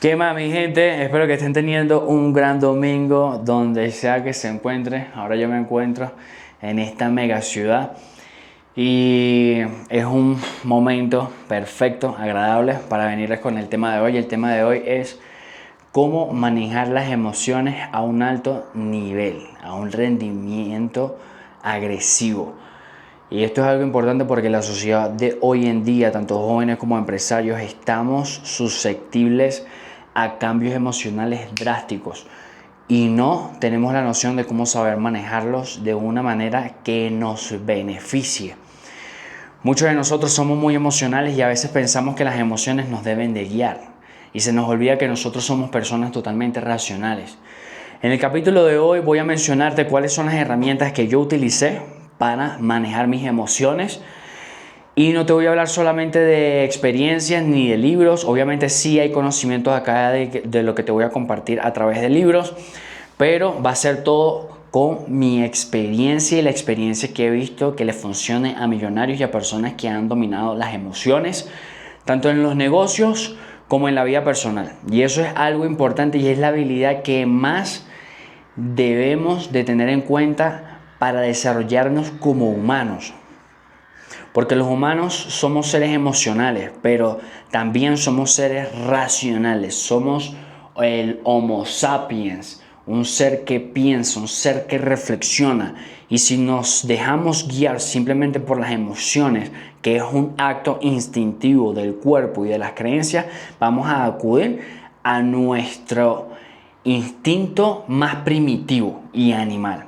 ¿Qué más, mi gente? Espero que estén teniendo un gran domingo donde sea que se encuentre. Ahora yo me encuentro en esta mega ciudad y es un momento perfecto, agradable para venirles con el tema de hoy. El tema de hoy es cómo manejar las emociones a un alto nivel, a un rendimiento agresivo. Y esto es algo importante porque la sociedad de hoy en día, tanto jóvenes como empresarios, estamos susceptibles a cambios emocionales drásticos y no tenemos la noción de cómo saber manejarlos de una manera que nos beneficie. Muchos de nosotros somos muy emocionales y a veces pensamos que las emociones nos deben de guiar y se nos olvida que nosotros somos personas totalmente racionales. En el capítulo de hoy voy a mencionarte cuáles son las herramientas que yo utilicé para manejar mis emociones. Y no te voy a hablar solamente de experiencias ni de libros. Obviamente sí hay conocimientos acá de lo que te voy a compartir a través de libros, pero va a ser todo con mi experiencia y la experiencia que he visto que le funcione a millonarios y a personas que han dominado las emociones, tanto en los negocios como en la vida personal. Y eso es algo importante y es la habilidad que más debemos de tener en cuenta para desarrollarnos como humanos. Porque los humanos somos seres emocionales, pero también somos seres racionales. Somos el Homo sapiens, un ser que piensa, un ser que reflexiona. Y si nos dejamos guiar simplemente por las emociones, que es un acto instintivo del cuerpo y de las creencias, vamos a acudir a nuestro instinto más primitivo y animal.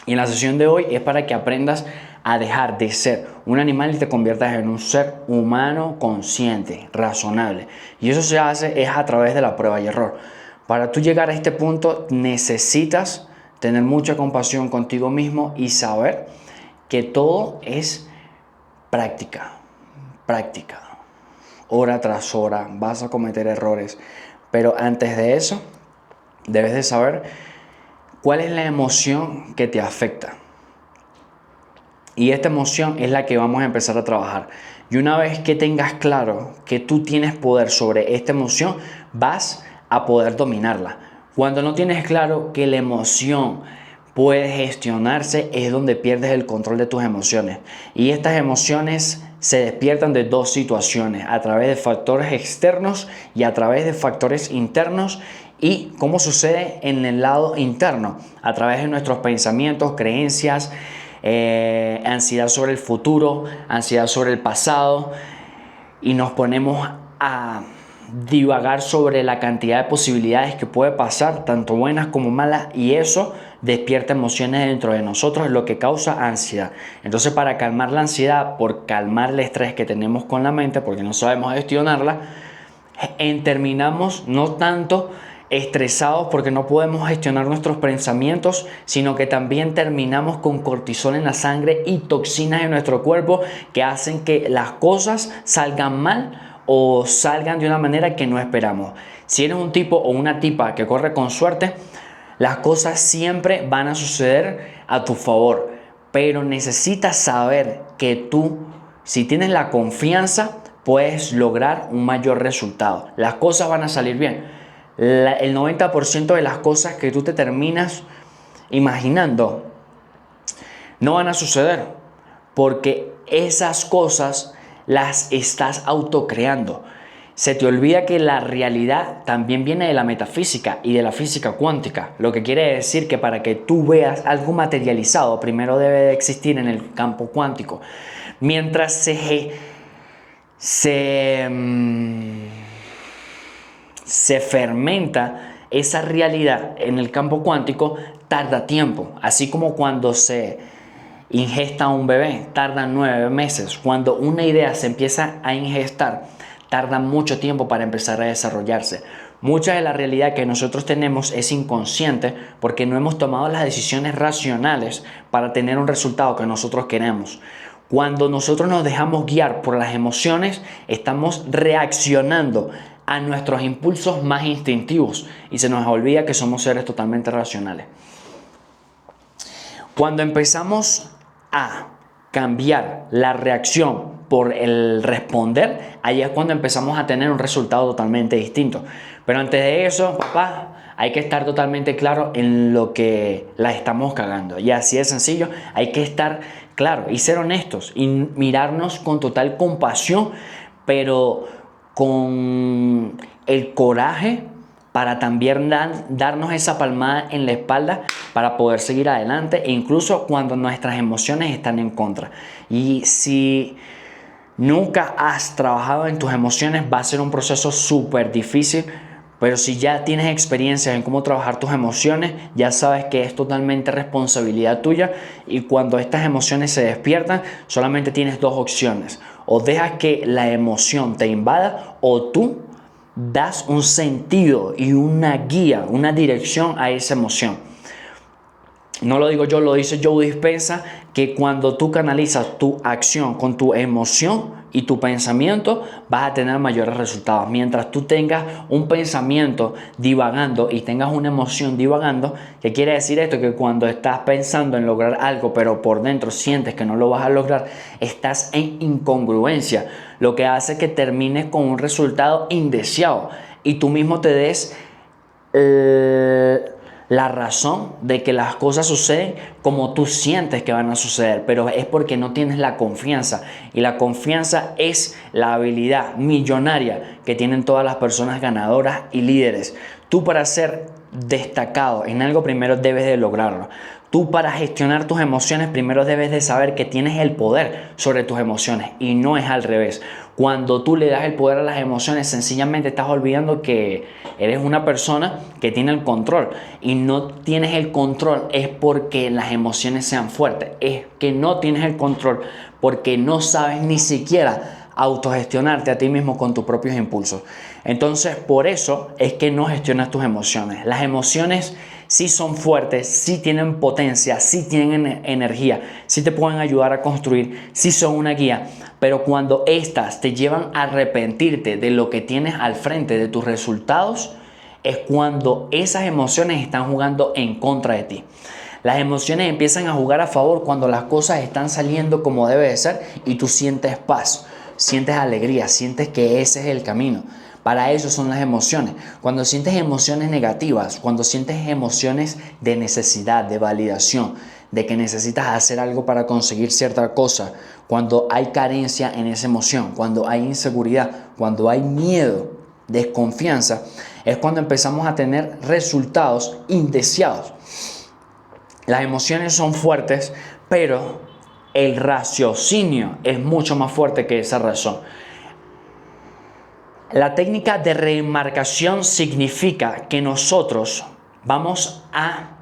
Y en la sesión de hoy es para que aprendas a dejar de ser un animal y te conviertas en un ser humano consciente, razonable. Y eso se hace es a través de la prueba y error. Para tú llegar a este punto necesitas tener mucha compasión contigo mismo y saber que todo es práctica, práctica. Hora tras hora vas a cometer errores. Pero antes de eso, debes de saber cuál es la emoción que te afecta. Y esta emoción es la que vamos a empezar a trabajar. Y una vez que tengas claro que tú tienes poder sobre esta emoción, vas a poder dominarla. Cuando no tienes claro que la emoción puede gestionarse, es donde pierdes el control de tus emociones. Y estas emociones se despiertan de dos situaciones, a través de factores externos y a través de factores internos. ¿Y cómo sucede en el lado interno? A través de nuestros pensamientos, creencias, ansiedad sobre el futuro, ansiedad sobre el pasado, y nos ponemos a divagar sobre la cantidad de posibilidades que puede pasar, tanto buenas como malas, y eso despierta emociones dentro de nosotros, lo que causa ansiedad. Entonces, para calmar la ansiedad, por calmar el estrés que tenemos con la mente, porque no sabemos gestionarla, terminamos no tanto estresados porque no podemos gestionar nuestros pensamientos, sino que también terminamos con cortisol en la sangre y toxinas en nuestro cuerpo que hacen que las cosas salgan mal o salgan de una manera que no esperamos. Si eres un tipo o una tipa que corre con suerte, las cosas siempre van a suceder a tu favor, pero necesitas saber que tú, si tienes la confianza, puedes lograr un mayor resultado. Las cosas van a salir bien. El 90% de las cosas que tú te terminas imaginando no van a suceder, porque esas cosas las estás autocreando. Se te olvida que la realidad también viene de la metafísica y de la física cuántica, lo que quiere decir que para que tú veas algo materializado, primero debe de existir en el campo cuántico. Mientras se fermenta esa realidad en el campo cuántico, tarda tiempo. Así como cuando se ingesta un bebé, tarda 9 meses. Cuando una idea se empieza a ingestar, tarda mucho tiempo para empezar a desarrollarse. Mucha de la realidad que nosotros tenemos es inconsciente porque no hemos tomado las decisiones racionales para tener un resultado que nosotros queremos. Cuando nosotros nos dejamos guiar por las emociones, estamos reaccionando a nuestros impulsos más instintivos y se nos olvida que somos seres totalmente racionales. Cuando empezamos a cambiar la reacción por el responder, ahí es cuando empezamos a tener un resultado totalmente distinto. Pero antes de eso, papá, hay que estar totalmente claro en lo que la estamos cagando. Y así de sencillo, hay que estar claro y ser honestos y mirarnos con total compasión, pero con el coraje para también darnos esa palmada en la espalda para poder seguir adelante, e incluso cuando nuestras emociones están en contra. Y si nunca has trabajado en tus emociones, va a ser un proceso súper difícil. Pero si ya tienes experiencia en cómo trabajar tus emociones, ya sabes que es totalmente responsabilidad tuya, y cuando estas emociones se despiertan, solamente tienes dos opciones: o dejas que la emoción te invada, o tú das un sentido y una guía, una dirección a esa emoción. No lo digo yo, lo dice Joe Dispenza, que cuando tú canalizas tu acción con tu emoción y tu pensamiento, vas a tener mayores resultados. Mientras tú tengas un pensamiento divagando y tengas una emoción divagando, ¿qué quiere decir esto? Que cuando estás pensando en lograr algo, pero por dentro sientes que no lo vas a lograr, estás en incongruencia, lo que hace que termines con un resultado indeseado y tú mismo te des la razón de que las cosas suceden como tú sientes que van a suceder, pero es porque no tienes la confianza, y la confianza es la habilidad millonaria que tienen todas las personas ganadoras y líderes. Tú, para ser destacado en algo, primero debes de lograrlo. Tú, para gestionar tus emociones, primero debes de saber que tienes el poder sobre tus emociones, y no es al revés. Cuando tú le das el poder a las emociones, sencillamente estás olvidando que eres una persona que tiene el control, y no tienes el control es porque las emociones sean fuertes, es que no tienes el control porque no sabes ni siquiera autogestionarte a ti mismo con tus propios impulsos. Entonces, por eso es que no gestionas tus emociones. Las emociones sí son fuertes, sí tienen potencia, sí tienen energía, sí te pueden ayudar a construir, sí son una guía, pero cuando estas te llevan a arrepentirte de lo que tienes al frente, de tus resultados, es cuando esas emociones están jugando en contra de ti. Las emociones empiezan a jugar a favor cuando las cosas están saliendo como debe de ser y tú sientes paz, sientes alegría, sientes que ese es el camino. Para eso son las emociones. Cuando sientes emociones negativas, cuando sientes emociones de necesidad, de validación, de que necesitas hacer algo para conseguir cierta cosa, cuando hay carencia en esa emoción, cuando hay inseguridad, cuando hay miedo, desconfianza, es cuando empezamos a tener resultados indeseados. Las emociones son fuertes, pero el raciocinio es mucho más fuerte que esa razón. La técnica de remarcación significa que nosotros vamos a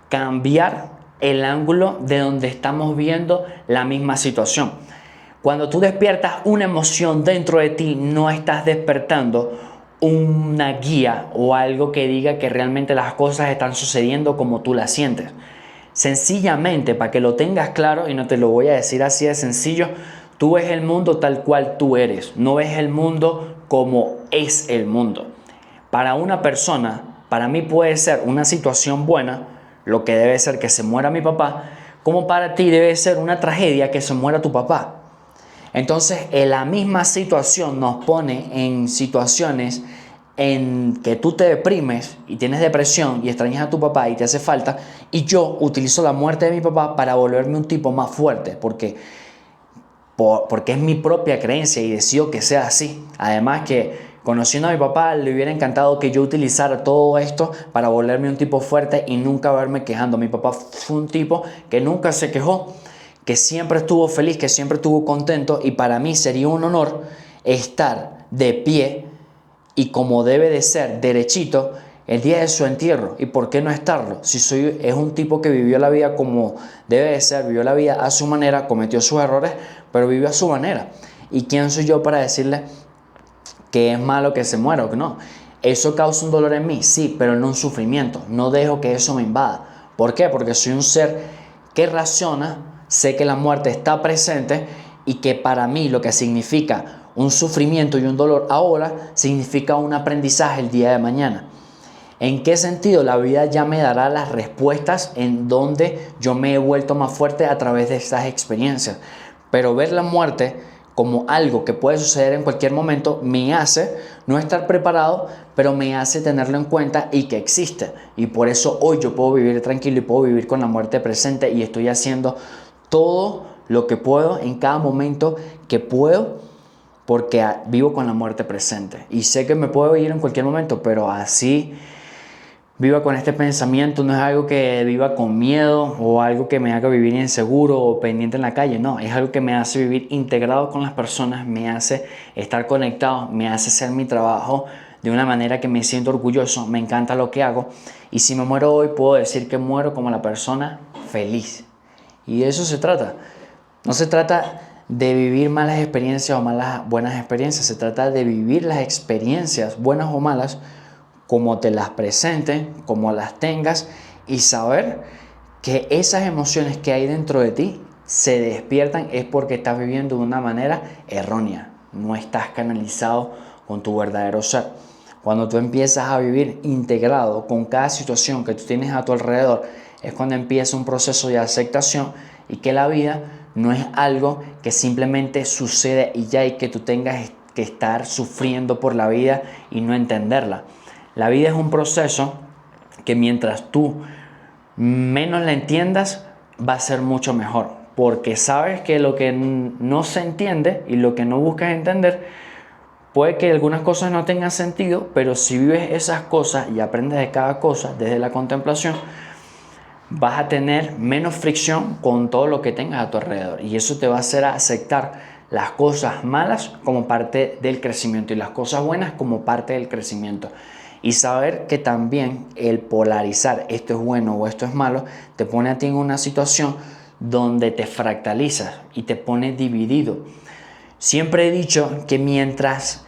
cambiar el ángulo de donde estamos viendo la misma situación. Cuando tú despiertas una emoción dentro de ti, no estás despertando una guía o algo que diga que realmente las cosas están sucediendo como tú las sientes. Sencillamente, para que lo tengas claro, y no te lo voy a decir así de sencillo, tú ves el mundo tal cual tú eres, no ves el mundo como es el mundo. Para una persona, para mí puede ser una situación buena, lo que debe ser que se muera mi papá, como para ti debe ser una tragedia que se muera tu papá. Entonces, la misma situación nos pone en situaciones en que tú te deprimes y tienes depresión y extrañas a tu papá y te hace falta, y yo utilizo la muerte de mi papá para volverme un tipo más fuerte, porque es mi propia creencia y decido que sea así. Además que, conociendo a mi papá, le hubiera encantado que yo utilizara todo esto para volverme un tipo fuerte y nunca verme quejando. Mi papá fue un tipo que nunca se quejó, que siempre estuvo feliz, que siempre estuvo contento, y para mí sería un honor estar de pie y como debe de ser, derechito, el día de su entierro. ¿Y por qué no estarlo? Si es un tipo que vivió la vida como debe de ser, vivió la vida a su manera, cometió sus errores, pero vivió a su manera. ¿Y quién soy yo para decirle que es malo que se muera o que no? ¿Eso causa un dolor en mí? Sí, pero no un sufrimiento. No dejo que eso me invada. ¿Por qué? Porque soy un ser que raciona, sé que la muerte está presente, y que para mí lo que significa un sufrimiento y un dolor ahora significa un aprendizaje el día de mañana. ¿En qué sentido? La vida ya me dará las respuestas en donde yo me he vuelto más fuerte a través de estas experiencias. Pero ver la muerte como algo que puede suceder en cualquier momento, me hace no estar preparado, pero me hace tenerlo en cuenta y que existe. Y por eso hoy yo puedo vivir tranquilo y puedo vivir con la muerte presente y estoy haciendo todo lo que puedo en cada momento que puedo, porque vivo con la muerte presente. Y sé que me puedo ir en cualquier momento, pero así viva con este pensamiento, no es algo que viva con miedo o algo que me haga vivir inseguro o pendiente en la calle, no, es algo que me hace vivir integrado con las personas, me hace estar conectado, me hace hacer mi trabajo de una manera que me siento orgulloso, me encanta lo que hago y si me muero hoy puedo decir que muero como la persona feliz. Y de eso se trata. No se trata de vivir malas experiencias o buenas experiencias, se trata de vivir las experiencias buenas o malas como te las presenten, como las tengas y saber que esas emociones que hay dentro de ti se despiertan es porque estás viviendo de una manera errónea, no estás canalizado con tu verdadero ser. Cuando tú empiezas a vivir integrado con cada situación que tú tienes a tu alrededor, es cuando empieza un proceso de aceptación y que la vida no es algo que simplemente sucede y ya, y que tú tengas que estar sufriendo por la vida y no entenderla. La vida es un proceso que mientras tú menos la entiendas, va a ser mucho mejor. Porque sabes que lo que no se entiende y lo que no buscas entender, puede que algunas cosas no tengan sentido, pero si vives esas cosas y aprendes de cada cosa desde la contemplación, vas a tener menos fricción con todo lo que tengas a tu alrededor. Y eso te va a hacer aceptar las cosas malas como parte del crecimiento y las cosas buenas como parte del crecimiento. Y saber que también el polarizar esto es bueno o esto es malo te pone a ti en una situación donde te fractalizas y te pone dividido. Siempre he dicho que mientras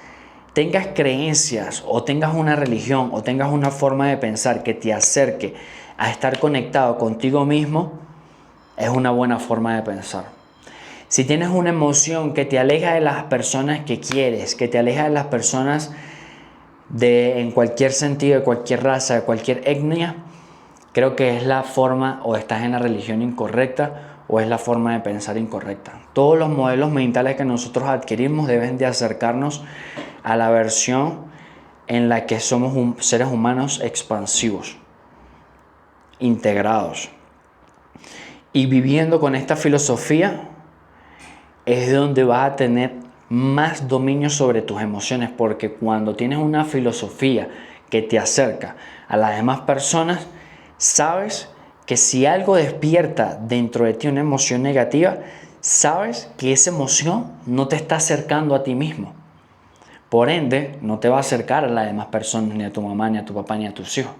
tengas creencias o tengas una religión o tengas una forma de pensar que te acerque a estar conectado contigo mismo, es una buena forma de pensar. Si tienes una emoción que te aleja de las personas que quieres, que te aleja de las personas en cualquier sentido, de cualquier raza, de cualquier etnia, creo que es la forma, o estás en la religión incorrecta o es la forma de pensar incorrecta. Todos los modelos mentales que nosotros adquirimos deben de acercarnos a la versión en la que somos seres humanos expansivos, integrados. Y viviendo con esta filosofía es donde vas a tener más dominio sobre tus emociones, porque cuando tienes una filosofía que te acerca a las demás personas, sabes que si algo despierta dentro de ti una emoción negativa, sabes que esa emoción no te está acercando a ti mismo. Por ende, no te va a acercar a las demás personas, ni a tu mamá, ni a tu papá, ni a tus hijos.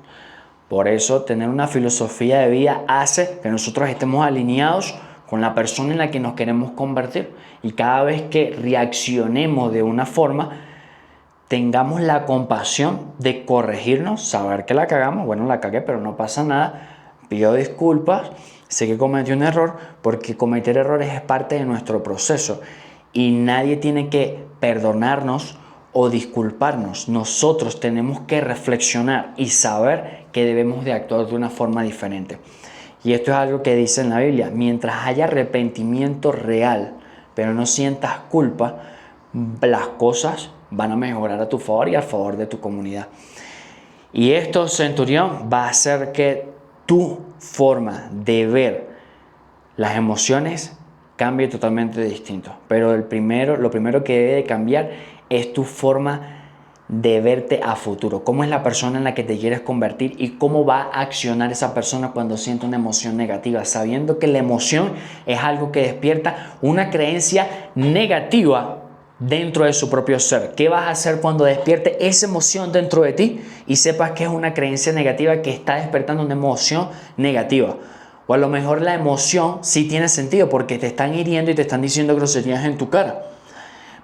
Por eso, tener una filosofía de vida hace que nosotros estemos alineados con la persona en la que nos queremos convertir. Y cada vez que reaccionemos de una forma, tengamos la compasión de corregirnos, saber que la cagamos, bueno, la cagué, pero no pasa nada, pido disculpas, sé que cometí un error, porque cometer errores es parte de nuestro proceso y nadie tiene que perdonarnos o disculparnos. Nosotros tenemos que reflexionar y saber que debemos de actuar de una forma diferente. Y esto es algo que dice en la Biblia: mientras haya arrepentimiento real, pero no sientas culpa, las cosas van a mejorar a tu favor y a favor de tu comunidad. Y esto, Centurión, va a hacer que tu forma de ver las emociones cambie totalmente distinto. Pero lo primero que debe de cambiar es tu forma de verte a futuro. Cómo es la persona en la que te quieres convertir y cómo va a accionar esa persona cuando siente una emoción negativa, sabiendo que la emoción es algo que despierta una creencia negativa dentro de su propio ser. ¿Qué vas a hacer cuando despierte esa emoción dentro de ti y sepas que es una creencia negativa que está despertando una emoción negativa? O a lo mejor la emoción sí tiene sentido porque te están hiriendo y te están diciendo groserías en tu cara.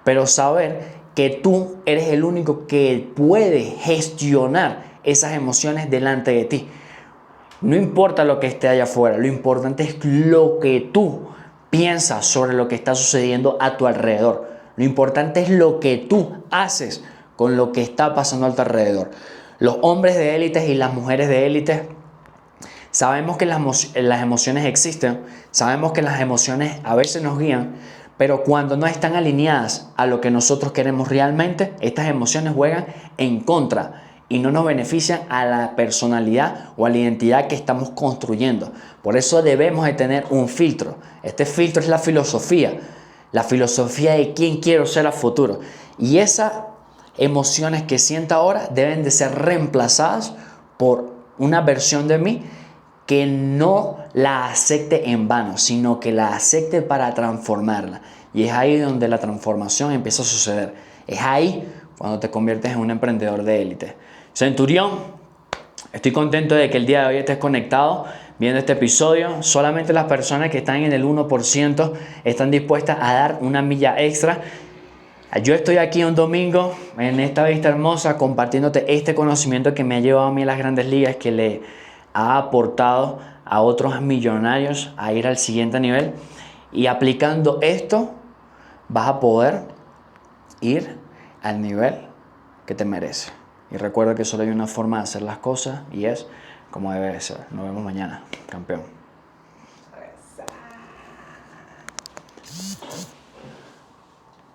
Pero saber que tú eres el único que puede gestionar esas emociones delante de ti. No importa lo que esté allá afuera, lo importante es lo que tú piensas sobre lo que está sucediendo a tu alrededor. Lo importante es lo que tú haces con lo que está pasando a tu alrededor. Los hombres de élite y las mujeres de élite sabemos que las emociones existen, sabemos que las emociones a veces nos guían, Pero cuando no están alineadas a lo que nosotros queremos realmente, estas emociones juegan en contra y no nos benefician a la personalidad o a la identidad que estamos construyendo. Por eso debemos de tener un filtro. Este filtro es la filosofía de quién quiero ser a futuro. Y esas emociones que siento ahora deben de ser reemplazadas por una versión de mí que no la acepte en vano, sino que la acepte para transformarla. Y es ahí donde la transformación empieza a suceder. Es ahí cuando te conviertes en un emprendedor de élite. Centurión, estoy contento de que el día de hoy estés conectado viendo este episodio. Solamente las personas que están en el 1% están dispuestas a dar una milla extra. Yo estoy aquí un domingo en esta vista hermosa compartiéndote este conocimiento que me ha llevado a mí a las grandes ligas, que le ha aportado a otros millonarios a ir al siguiente nivel. Y aplicando esto vas a poder ir al nivel que te merece. Y recuerda que solo hay una forma de hacer las cosas y es como debe de ser. Nos vemos mañana, campeón.